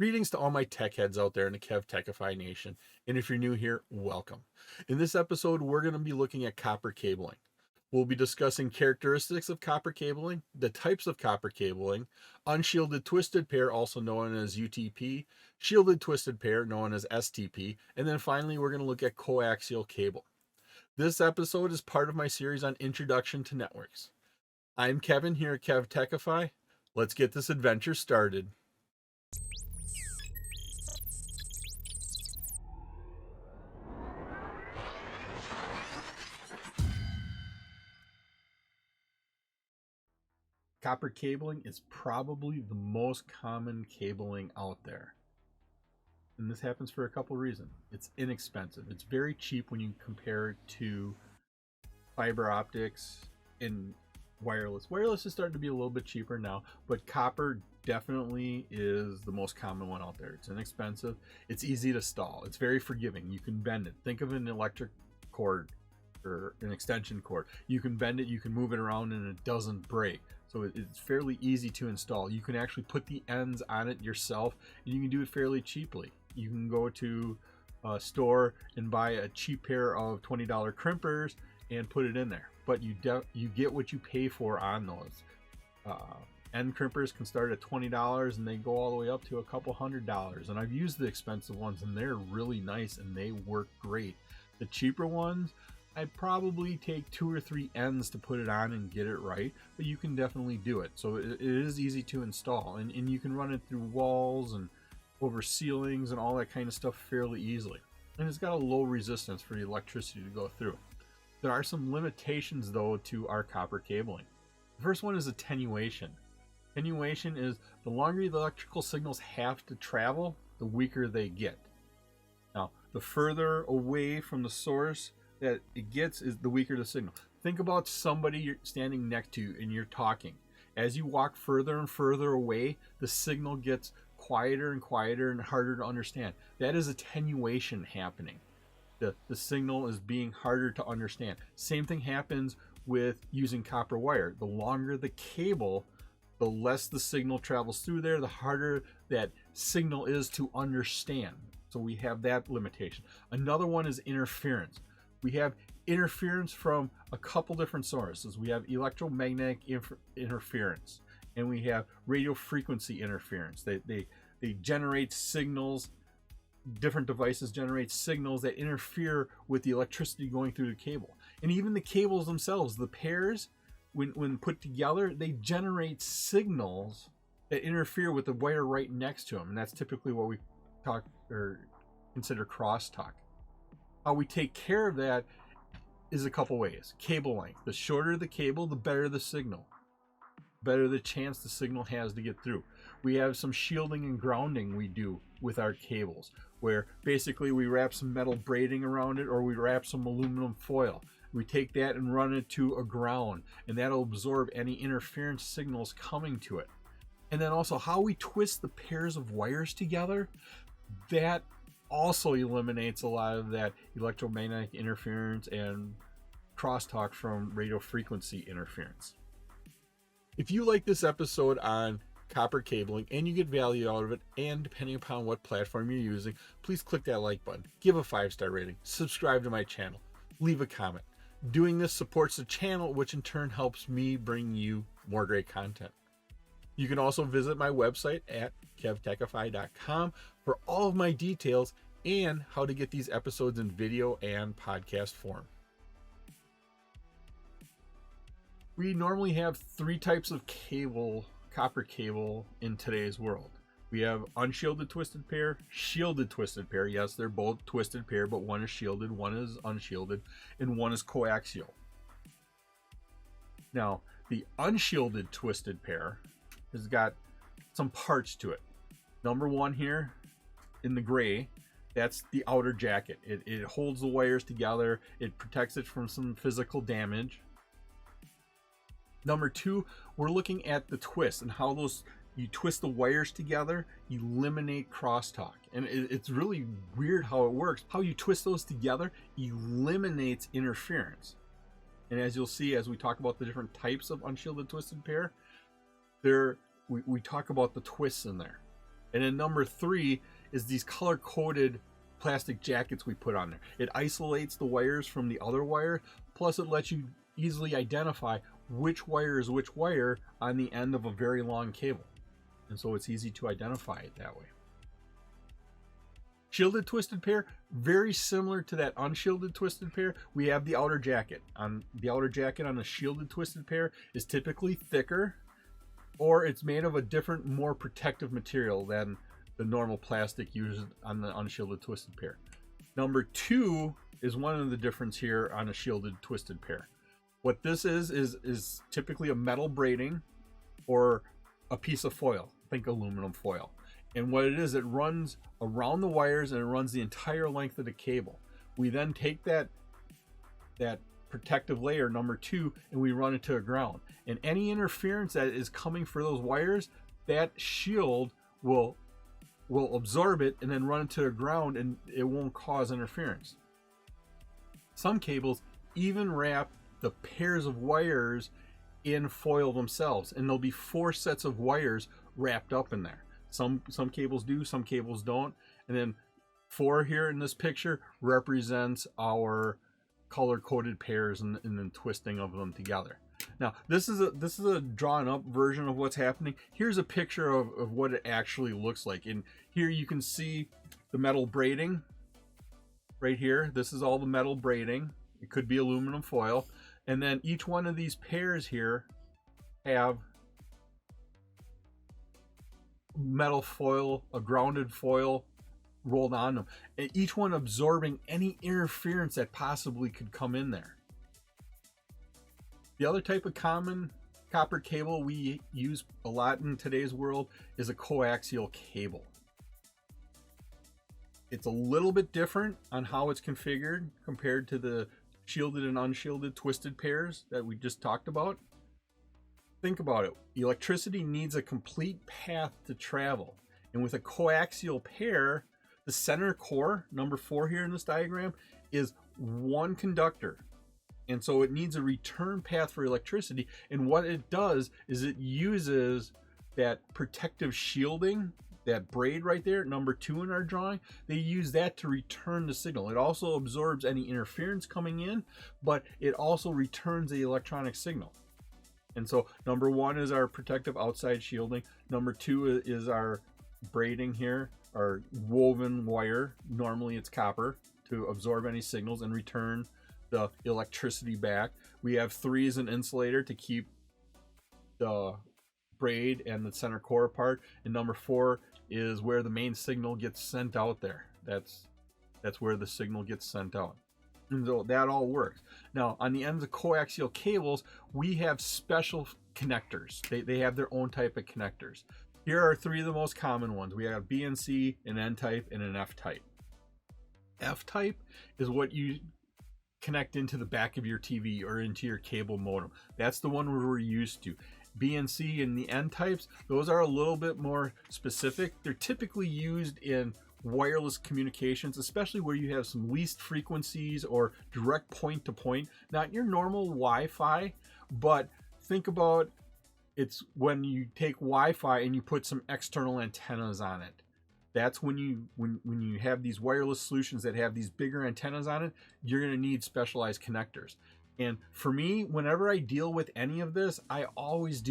Greetings to all my tech heads out there in the KevTechify nation, and if you're new here, welcome. In this episode, we're going to be looking at copper cabling. We'll be discussing characteristics of copper cabling, the types of copper cabling, unshielded twisted pair, also known as UTP, shielded twisted pair, known as STP, and then finally we're going to look at coaxial cable. This episode is part of my series on Introduction to Networks. I'm Kevin here at KevTechify. Let's get this adventure started. Copper cabling is probably the most common cabling out there. And this happens for a couple reasons. It's inexpensive. It's very cheap when you compare it to fiber optics and wireless. Wireless is starting to be a little bit cheaper now, but copper definitely is the most common one out there. It's inexpensive. It's easy to install. It's very forgiving. You can bend it. Think of an electric cord or an extension cord. You can bend it, you can move it around, and it doesn't break. So it's fairly easy to install. You can actually put the ends on it yourself, and you can do it fairly cheaply. You can go to a store and buy a cheap pair of $20 crimpers and put it in there. But you get what you pay for on those. End crimpers can start at $20 and they go all the way up to a couple $100. And I've used the expensive ones and they're really nice and they work great. The cheaper ones, I'd probably take 2 or 3 ends to put it on and get it right, but you can definitely do it. So it is easy to install, and you can run it through walls and over ceilings and all that kind of stuff fairly easily. And it's got a low resistance for the electricity to go through. There are some limitations though to our copper cabling. The first one is attenuation. Attenuation is the longer the electrical signals have to travel, the weaker they get. Now, the further away from the source that it gets is the weaker the signal. Think about somebody you're standing next to and you're talking. As you walk further and further away, the signal gets quieter and quieter and harder to understand. That is attenuation happening. The signal is being harder to understand. Same thing happens with using copper wire. The longer the cable, the less the signal travels through there, the harder that signal is to understand. So we have that limitation. Another one is interference. We have interference from a couple different sources. We have electromagnetic interference, and we have radio frequency interference. They generate signals. Different devices generate signals that interfere with the electricity going through the cable. And even the cables themselves, the pairs, when put together, they generate signals that interfere with the wire right next to them. And that's typically what we talk or consider crosstalk. How we take care of that is a couple ways. Cable length. The shorter the cable, the better the signal. Better the chance the signal has to get through. We have some shielding and grounding we do with our cables, where basically we wrap some metal braiding around it or we wrap some aluminum foil. We take that and run it to a ground, and that'll absorb any interference signals coming to it. And then also how we twist the pairs of wires together, that also eliminates a lot of that electromagnetic interference and crosstalk from radio frequency interference. If you like this episode on copper cabling and you get value out of it, and depending upon what platform you're using, please click that like button, give a 5-star rating, subscribe to my channel, leave a comment. Doing this supports the channel, which in turn helps me bring you more great content. You can also visit my website at KevTechify.com for all of my details and how to get these episodes in video and podcast form. We normally have 3 types of cable, copper cable, in today's world. We have unshielded twisted pair, shielded twisted pair. Yes, they're both twisted pair, but one is shielded, one is unshielded, and one is coaxial. Now, the unshielded twisted pair has got some parts to it. Number 1 here in the gray, that's the outer jacket. It holds the wires together. It protects it from some physical damage. Number 2, we're looking at the twist and how you twist the wires together, you eliminate crosstalk. And it's really weird how it works. How you twist those together eliminates interference. And as you'll see, as we talk about the different types of unshielded twisted pair, we talk about the twists in there. And then number 3 is these color-coded plastic jackets we put on there. It isolates the wires from the other wire, plus it lets you easily identify which wire is which wire on the end of a very long cable. And so it's easy to identify it that way. Shielded twisted pair, very similar to that unshielded twisted pair. We have the outer jacket. The outer jacket on a shielded twisted pair is typically thicker, or it's made of a different, more protective material than the normal plastic used on the unshielded twisted pair. Number 2 is one of the difference here on a shielded twisted pair. What this is typically a metal braiding or a piece of foil. Think aluminum foil. And what it is, it runs around the wires and it runs the entire length of the cable. We then take that protective layer, number 2, and we run it to the ground. And any interference that is coming for those wires, that shield will absorb it and then run it to the ground, and it won't cause interference. Some cables even wrap the pairs of wires in foil themselves, and there'll be 4 sets of wires wrapped up in there. Some cables do, some cables don't. And then 4 here in this picture represents our color-coded pairs and then twisting of them together. Now, this is a drawn-up version of what's happening. Here's a picture of what it actually looks like. And here you can see the metal braiding right here. This is all the metal braiding. It could be aluminum foil. And then each one of these pairs here have metal foil, a grounded foil rolled on them, and each one absorbing any interference that possibly could come in there. The other type of common copper cable we use a lot in today's world is a coaxial cable. It's a little bit different on how it's configured compared to the shielded and unshielded twisted pairs that we just talked about. Think about it. Electricity needs a complete path to travel. And with a coaxial pair, the center core, number 4 here in this diagram, is one conductor. And so it needs a return path for electricity. And what it does is it uses that protective shielding, that braid right there, number 2 in our drawing. They use that to return the signal. It also absorbs any interference coming in, but it also returns the electronic signal. And so number 1 is our protective outside shielding. Number 2 is our braiding here, our woven wire. Normally it's copper to absorb any signals and return the electricity back. We have 3 as an insulator to keep the braid and the center core apart. And number 4 is where the main signal gets sent out there. That's where the signal gets sent out. And so that all works. Now, on the ends of coaxial cables, we have special connectors. They have their own type of connectors. Here are 3 of the most common ones. We have BNC, an N-type, and an F-type. F-type is what you connect into the back of your TV or into your cable modem. That's the one we're used to. BNC and the N-types, those are a little bit more specific. They're typically used in wireless communications, especially where you have some least frequencies or direct point-to-point. Not your normal Wi-Fi, but think about it's when you take Wi-Fi and you put some external antennas on it. That's when you have these wireless solutions that have these bigger antennas on it, you're going to need specialized connectors. And for me, whenever I deal with any of this, I always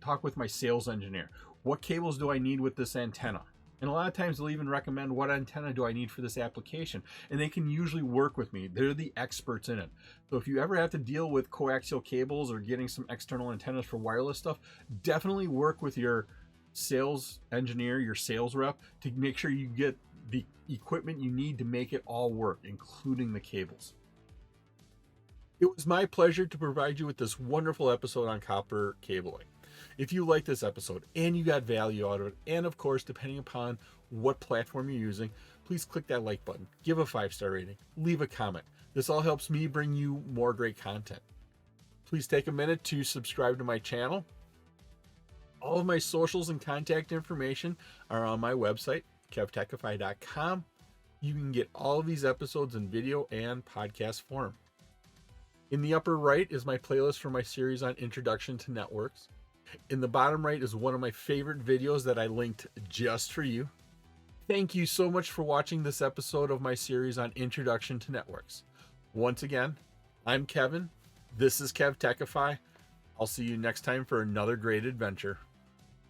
talk with my sales engineer. What cables do I need with this antenna? And a lot of times they'll even recommend, what antenna do I need for this application? And they can usually work with me. They're the experts in it. So if you ever have to deal with coaxial cables or getting some external antennas for wireless stuff, definitely work with your sales engineer, your sales rep, to make sure you get the equipment you need to make it all work, including the cables. It was my pleasure to provide you with this wonderful episode on copper cabling. If you like this episode and you got value out of it, and of course, depending upon what platform you're using, please click that like button, give a 5-star rating, leave a comment. This all helps me bring you more great content. Please take a minute to subscribe to my channel. All of my socials and contact information are on my website, KevTechify.com. You can get all of these episodes in video and podcast form. In the upper right is my playlist for my series on Introduction to Networks. In the bottom right is one of my favorite videos that I linked just for you. Thank you so much for watching this episode of my series on Introduction to Networks. Once again, I'm Kevin. This is KevTechify. I'll see you next time for another great adventure.